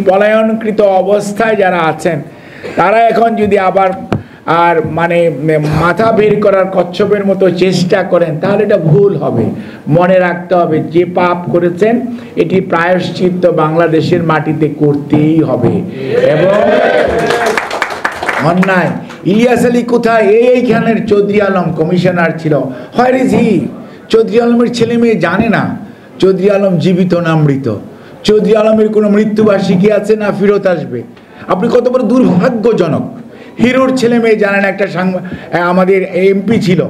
পলায়নকৃত অবস্থায় যারা আছেন তারা এখন যদি আবার আর মানে মাথা বের করার কচ্ছপের মতো চেষ্টা করেন তাহলে এটা ভুল হবে। মনে রাখতে হবে যে পাপ করেছেন এটি প্রায়শ্চিত্ত বাংলাদেশের মাটিতে করতেই হবে। এবং অন্যায় ইলিয়াস আলী কোথায়? এইখানের চৌধুরী আলম কমিশনার ছিল। Where is he? চৌধুরী আলমের ছেলে মেয়ে জানে না চৌধুরী আলম জীবিত না মৃত। চৌধুরী আলমের কোনো মৃত্যুবার্ষিকী আছে না ফেরত আসবে? আপনি কত বড় দুর্ভাগ্যজনক। হিরোর ছেলে মেয়ে জানেন। একটা আমাদের এমপি ছিল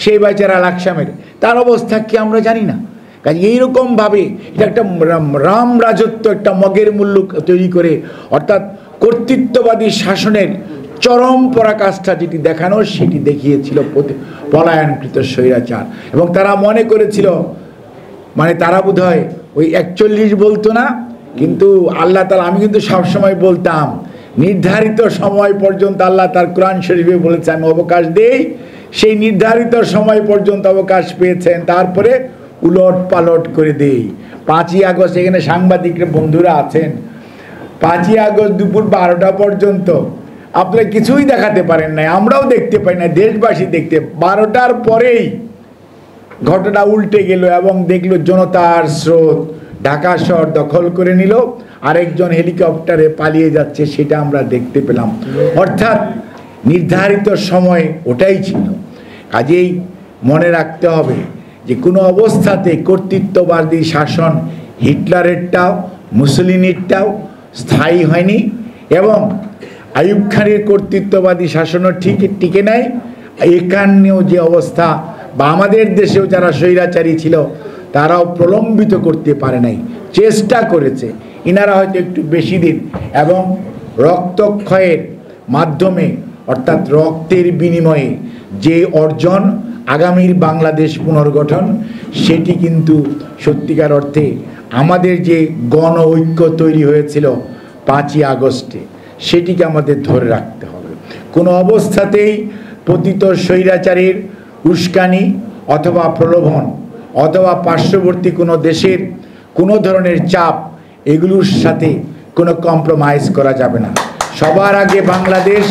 সেই বেচারা লাকসামের, তার অবস্থা কি আমরা জানি না। কাজে এইরকমভাবে এটা একটা রাম রাজত্ব, একটা মগের মুল্লুক তৈরি করে, অর্থাৎ কর্তৃত্ববাদী শাসনের চরম পরাকাষ্ঠা যেটি দেখানো সেটি দেখিয়েছিল পলায়নকৃত স্বৈরাচার। এবং তারা মনে করেছিল, মানে তারা বোধ হয় ওই 41 বলতো না, কিন্তু আল্লাহ তাআলা, আমি কিন্তু সবসময় বলতাম নির্ধারিত সময় পর্যন্ত আল্লাহ তার কোরআন শরীফে বলেছে আমি অবকাশ দেই, সেই নির্ধারিত সময় পর্যন্ত অবকাশ পেয়েছেন, তারপরে উলট পালট করে দেই। 5ই আগস্ট, এখানে সাংবাদিকরা বন্ধুরা আছেন, 5ই আগস্ট দুপুর 12টা পর্যন্ত আপনারা কিছুই দেখাতে পারেন নাই, আমরাও দেখতে পাই না, দেশবাসী দেখতে। 12টার পরেই ঘটনা উল্টে গেল এবং দেখলো জনতার স্রোত ঢাকা শহর দখল করে নিল, আরেকজন হেলিকপ্টারে পালিয়ে যাচ্ছে, সেটা আমরা দেখতে পেলাম। অর্থাৎ নির্ধারিত সময় ওটাই ছিল। কাজেই মনে রাখতে হবে যে কোনো অবস্থাতে কর্তৃত্ববাদী শাসন হিটলারেরটাও মুসলিনিরটাও স্থায়ী হয়নি, এবং আইয়ুব খানের কর্তৃত্ববাদী শাসনও ঠিক টিকে নাই। এখানেও যে অবস্থা, বা আমাদের দেশেও যারা স্বৈরাচারী ছিল তারাও প্রলম্বিত করতে পারে নাই, চেষ্টা করেছে। ইনারা হয়তো একটু বেশি দিন, এবং রক্তক্ষয়ের মাধ্যমে অর্থাৎ রক্তের বিনিময়ে যে অর্জন আগামীর বাংলাদেশ পুনর্গঠন, সেটি কিন্তু সত্যিকার অর্থে আমাদের যে গণ ঐক্য তৈরি হয়েছিল 5ই আগস্টে, সেটিকে আমাদের ধরে রাখতে হবে। কোনো অবস্থাতেই পতিত স্বৈরাচারের উস্কানি অথবা প্রলোভন অথবা পার্শ্ববর্তী কোনো দেশের কোনো ধরনের চাপ, এগুলোর সাথে কোনো কম্প্রোমাইজ করা যাবে না। সবার আগে বাংলাদেশ,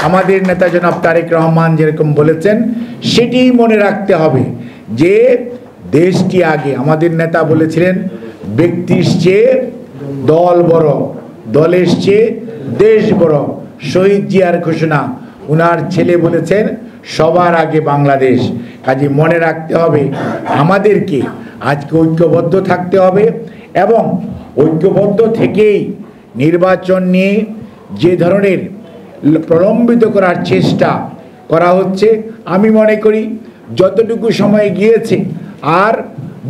আমাদের নেতা জনাব তারেক রহমান যেরকম বলেছেন সেটিই মনে রাখতে হবে যে দেশটি আগে। আমাদের নেতা বলেছিলেন ব্যক্তির চেয়ে দল বড়, দলের চেয়ে দেশ বড়। শহীদ জিয়ার ঘোষণা, উনার ছেলে বলেছেন সবার আগে বাংলাদেশ। কাজে মনে রাখতে হবে আমাদেরকে আজকে ঐক্যবদ্ধ থাকতে হবে, এবং ঐক্যবদ্ধ থেকেই নির্বাচন নিয়ে যে ধরনের প্রলম্বিত করার চেষ্টা করা হচ্ছে, আমি মনে করি যতটুকু সময় গিয়েছে আর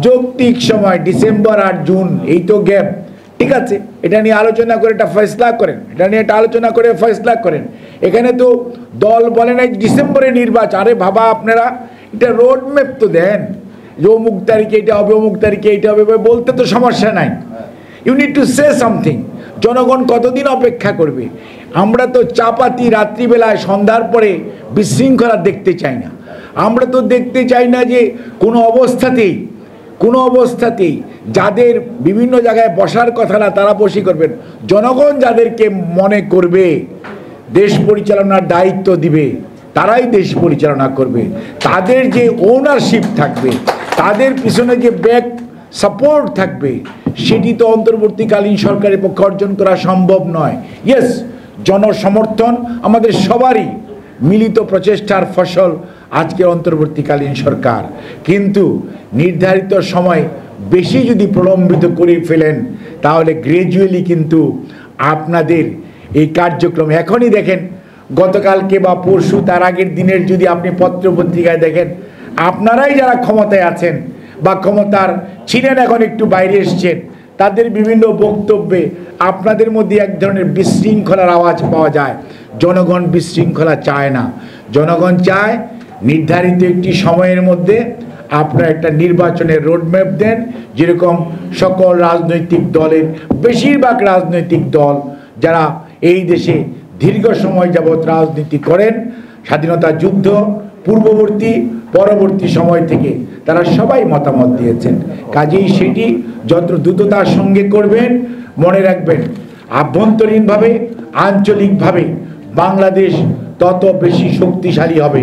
যৌক্তিক সময় ডিসেম্বর আর জুন, এই তো গ্যাপ, ঠিক আছে, এটা নিয়ে আলোচনা করে এটা ফয়সলা করেন, এটা নিয়ে এটা আলোচনা করে ফয়সলা করেন। এখানে তো দল বলে নাই ডিসেম্বরে নির্বাচন। আরে বাবা, আপনারা এটা রোড ম্যাপ তো দেন যে অমুক তারিখে এটা হবে, অমুক তারিখে এটা হবে, বলতে তো সমস্যা নাই। You need to say something. জনগণ কতদিন অপেক্ষা করবে? আমরা তো চাপাতি রাত্রিবেলায় সন্ধ্যার পরে বিশৃঙ্খলা দেখতে চাই না। আমরা তো দেখতে চাই না যে কোনো অবস্থাতেই যাদের বিভিন্ন জায়গায় বসার কথা না তারা বসে করবেন। জনগণ যাদেরকে মনে করবে দেশ পরিচালনার দায়িত্ব দিবে তারাই দেশ পরিচালনা করবে। তাদের যে ওনারশিপ থাকবে, তাদের পিছনে যে ব্যাক সাপোর্ট থাকবে, সেটি তো অন্তর্বর্তীকালীন সরকারের পক্ষে অর্জন করা সম্ভব নয়। ইয়েস, জনসমর্থন আমাদের সবারই মিলিত প্রচেষ্টার ফসল আজকের অন্তর্বর্তীকালীন সরকার। কিন্তু নির্ধারিত সময় বেশি যদি প্রলম্বিত করে ফেলেন তাহলে গ্র্যাজুয়ালি কিন্তু আপনাদের এই কার্যক্রম, এখনই দেখেন গতকালকে বা পরশু তার আগের দিনের যদি আপনি পত্রপত্রিকায় দেখেন, আপনারাই যারা ক্ষমতায় আছেন বা ক্ষমতার ছিলেন এখন একটু বাইরে এসছেন, তাদের বিভিন্ন বক্তব্যে আপনাদের মধ্যে এক ধরনের বিশৃঙ্খলার আওয়াজ পাওয়া যায়। জনগণ বিশৃঙ্খলা চায় না। জনগণ চায় নির্ধারিত একটি সময়ের মধ্যে আপনারা একটা নির্বাচনের রোডম্যাপ দেন, যেরকম সকল রাজনৈতিক দলের, বেশিরভাগ রাজনৈতিক দল যারা এই দেশে দীর্ঘ সময় যাবৎ রাজনীতি করেন, স্বাধীনতা যুদ্ধ পূর্ববর্তী পরবর্তী সময় থেকে তারা সবাই মতামত দিয়েছেন। কাজেই সেটি যত দ্রুততার সঙ্গে করবেন। মনে রাখবেন, আভ্যন্তরীণভাবে আঞ্চলিকভাবে বাংলাদেশ তত বেশি শক্তিশালী হবে।